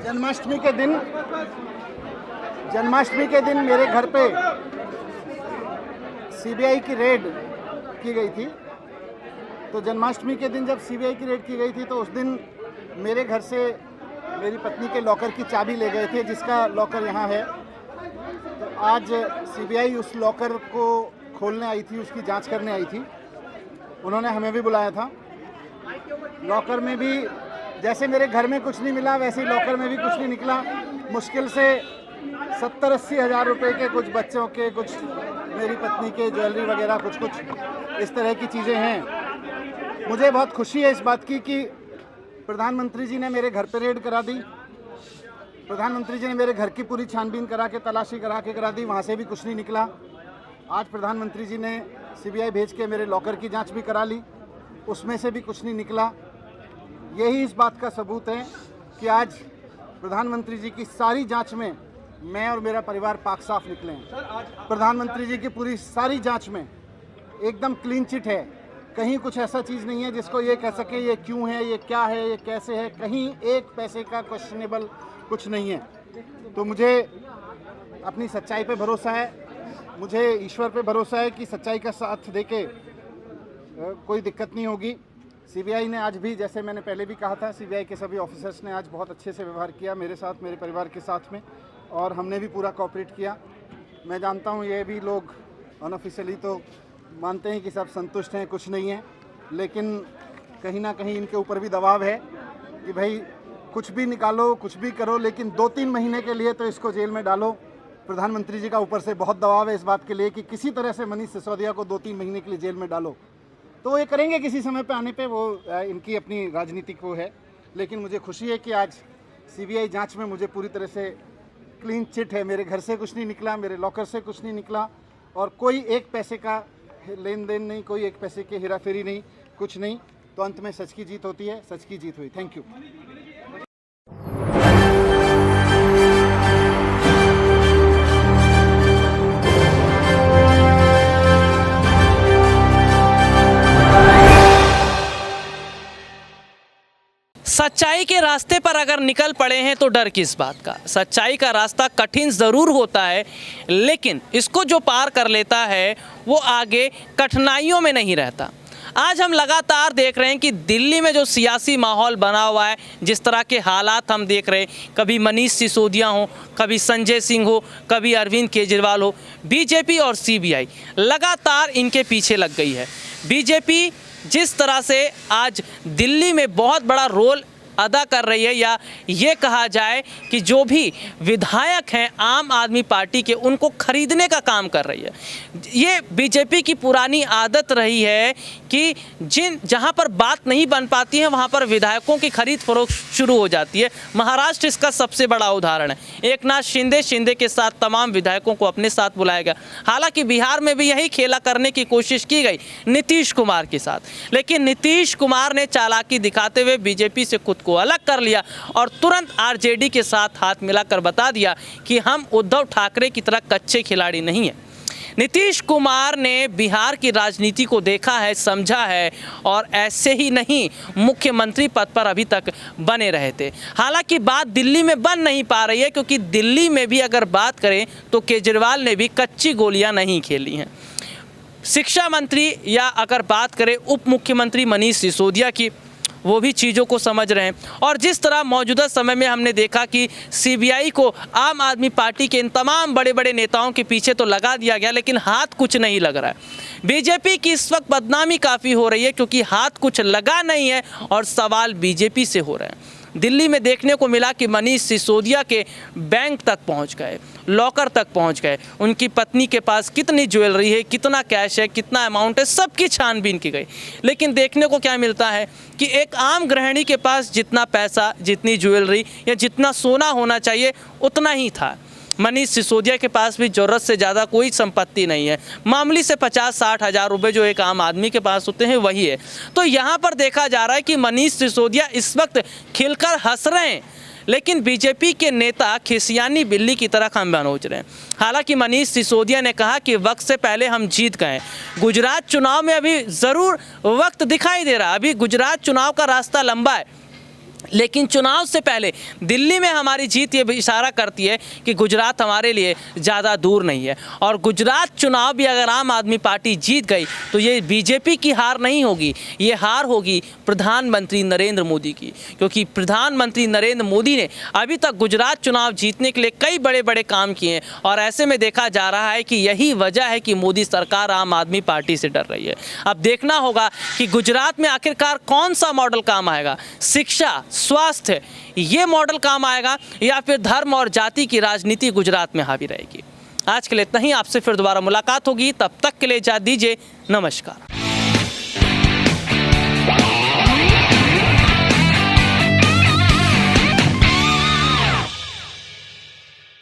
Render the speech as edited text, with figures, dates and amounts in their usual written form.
जन्माष्टमी के दिन मेरे घर पे सीबीआई की रेड की गई थी। तो जन्माष्टमी के दिन जब सीबीआई की रेड की गई थी तो उस दिन मेरे घर से मेरी पत्नी के लॉकर की चाबी ले गए थे, जिसका लॉकर यहाँ है। तो आज सीबीआई उस लॉकर को खोलने आई थी, उसकी जांच करने आई थी। उन्होंने हमें भी बुलाया था। लॉकर में भी जैसे मेरे घर में कुछ नहीं मिला, वैसे ही लॉकर में भी कुछ नहीं निकला। मुश्किल से 70-80 हज़ार रुपये के कुछ बच्चों के, कुछ मेरी पत्नी के ज्वेलरी वगैरह कुछ इस तरह की चीज़ें हैं। मुझे बहुत खुशी है इस बात की कि प्रधानमंत्री जी ने मेरे घर पर रेड करा दी। प्रधानमंत्री जी ने मेरे घर की पूरी छानबीन करा के, तलाशी करा दी, वहाँ से भी कुछ नहीं निकला। आज प्रधानमंत्री जी ने सीबीआई भेज के मेरे लॉकर की जांच भी करा ली, उसमें से भी कुछ नहीं निकला। यही इस बात का सबूत है कि आज प्रधानमंत्री जी की सारी जांच में मैं और मेरा परिवार पाक साफ निकले हैं। प्रधानमंत्री जी की पूरी सारी जांच में एकदम क्लीन चिट है। कहीं कुछ ऐसा चीज़ नहीं है जिसको ये कह सके ये क्यों है, ये क्या है, ये कैसे है। कहीं एक पैसे का क्वेश्चनेबल कुछ नहीं है। तो मुझे अपनी सच्चाई पे भरोसा है, मुझे ईश्वर पे भरोसा है कि सच्चाई का साथ देके कोई दिक्कत नहीं होगी। सीबीआई ने आज भी, जैसे मैंने पहले भी कहा था, सीबीआई के सभी ऑफिसर्स ने आज बहुत अच्छे से व्यवहार किया मेरे साथ, मेरे परिवार के साथ में, और हमने भी पूरा कोऑपरेट किया। मैं जानता हूँ ये भी लोग अनऑफिशियली तो मानते हैं कि सब संतुष्ट हैं, कुछ नहीं है, लेकिन कहीं ना कहीं इनके ऊपर भी दबाव है कि भाई कुछ भी निकालो, कुछ भी करो, लेकिन 2-3 महीने के लिए तो इसको जेल में डालो। प्रधानमंत्री जी का ऊपर से बहुत दबाव है इस बात के लिए कि किसी तरह से मनीष सिसोदिया को 2-3 महीने के लिए जेल में डालो। तो ये करेंगे किसी समय पे आने पे, वो इनकी अपनी राजनीतिक वो है। लेकिन मुझे खुशी है कि आज सीबीआई जांच में मुझे पूरी तरह से क्लीन चिट है। मेरे घर से कुछ नहीं निकला, मेरे लॉकर से कुछ नहीं निकला, और कोई एक पैसे का लेन देन नहीं, कोई एक पैसे की हेराफेरी नहीं, कुछ नहीं। तो अंत में सच की जीत होती है, सच की जीत हुई। Thank you. सच्चाई के रास्ते पर अगर निकल पड़े हैं तो डर किस बात का। सच्चाई का रास्ता कठिन ज़रूर होता है, लेकिन इसको जो पार कर लेता है वो आगे कठिनाइयों में नहीं रहता। आज हम लगातार देख रहे हैं कि दिल्ली में जो सियासी माहौल बना हुआ है, जिस तरह के हालात हम देख रहे हैं, कभी मनीष सिसोदिया हो, कभी संजय सिंह हो, कभी अरविंद केजरीवाल हो, बीजेपी और सीबीआई लगातार इनके पीछे लग गई है। बीजेपी जिस तरह से आज दिल्ली में बहुत बड़ा रोल अदा कर रही है, या ये कहा जाए कि जो भी विधायक हैं आम आदमी पार्टी के, उनको खरीदने का काम कर रही है। ये बीजेपी की पुरानी आदत रही है कि जहां पर बात नहीं बन पाती है वहां पर विधायकों की खरीद फरोख्त शुरू हो जाती है। महाराष्ट्र इसका सबसे बड़ा उदाहरण है। एकनाथ शिंदे के साथ तमाम विधायकों को अपने साथ बुलाया गया। हालांकि बिहार में भी यही खेला करने की कोशिश की गई नीतीश कुमार के साथ, लेकिन नीतीश कुमार ने चालाकी दिखाते हुए बीजेपी से खुद को अलग कर लिया और तुरंत आरजेडी के साथ हाथ मिलाकर बता दिया कि हम उद्धव ठाकरे की तरह कच्चे खिलाड़ी नहीं हैं। नीतीश कुमार ने बिहार की राजनीति को देखा है, समझा है, और ऐसे ही नहीं मुख्यमंत्री पद पर अभी तक बने रहे थे। हालांकि बात दिल्ली में बन नहीं पा रही है, क्योंकि दिल्ली में भी अगर बात करें तो केजरीवाल ने भी कच्ची गोलियां नहीं खेली हैं। शिक्षा मंत्री या अगर बात करें उप मुख्यमंत्री मनीष सिसोदिया की, वो भी चीज़ों को समझ रहे हैं। और जिस तरह मौजूदा समय में हमने देखा कि सीबीआई को आम आदमी पार्टी के इन तमाम बड़े बड़े नेताओं के पीछे तो लगा दिया गया, लेकिन हाथ कुछ नहीं लग रहा है। बीजेपी की इस वक्त बदनामी काफ़ी हो रही है, क्योंकि हाथ कुछ लगा नहीं है और सवाल बीजेपी से हो रहे हैं। दिल्ली में देखने को मिला कि मनीष सिसोदिया के बैंक तक पहुंच गए, लॉकर तक पहुंच गए, उनकी पत्नी के पास कितनी ज्वेलरी है, कितना कैश है, कितना अमाउंट है, सबकी छानबीन की गई। लेकिन देखने को क्या मिलता है कि एक आम गृहिणी के पास जितना पैसा, जितनी ज्वेलरी या जितना सोना होना चाहिए उतना ही था। मनीष सिसोदिया के पास भी ज़रूरत से ज़्यादा कोई संपत्ति नहीं है। मामूली से 50-60 हज़ार रुपये जो एक आम आदमी के पास होते हैं वही है। तो यहाँ पर देखा जा रहा है कि मनीष सिसोदिया इस वक्त खिलकर हंस रहे हैं, लेकिन बीजेपी के नेता खिसियानी बिल्ली की तरह खंभा नोच रहे हैं। हालांकि मनीष सिसोदिया ने कहा कि वक्त से पहले हम जीत गए। गुजरात चुनाव में अभी ज़रूर वक्त दिखाई दे रहा है, अभी गुजरात चुनाव का रास्ता लंबा है। लेकिन चुनाव से पहले दिल्ली में हमारी जीत ये इशारा करती है कि गुजरात हमारे लिए ज़्यादा दूर नहीं है। और गुजरात चुनाव भी अगर आम आदमी पार्टी जीत गई तो ये बीजेपी की हार नहीं होगी, ये हार होगी प्रधानमंत्री नरेंद्र मोदी की, क्योंकि प्रधानमंत्री नरेंद्र मोदी ने अभी तक गुजरात चुनाव जीतने के लिए कई बड़े बड़े काम किए हैं। और ऐसे में देखा जा रहा है कि यही वजह है कि मोदी सरकार आम आदमी पार्टी से डर रही है। अब देखना होगा कि गुजरात में आखिरकार कौन सा मॉडल काम आएगा, शिक्षा, स्वास्थ्य, ये मॉडल काम आएगा या फिर धर्म और जाति की राजनीति गुजरात में हावी रहेगी। आज के लिए इतना ही, आपसे फिर दोबारा मुलाकात होगी, तब तक के लिए इजाज़त दीजिए, नमस्कार।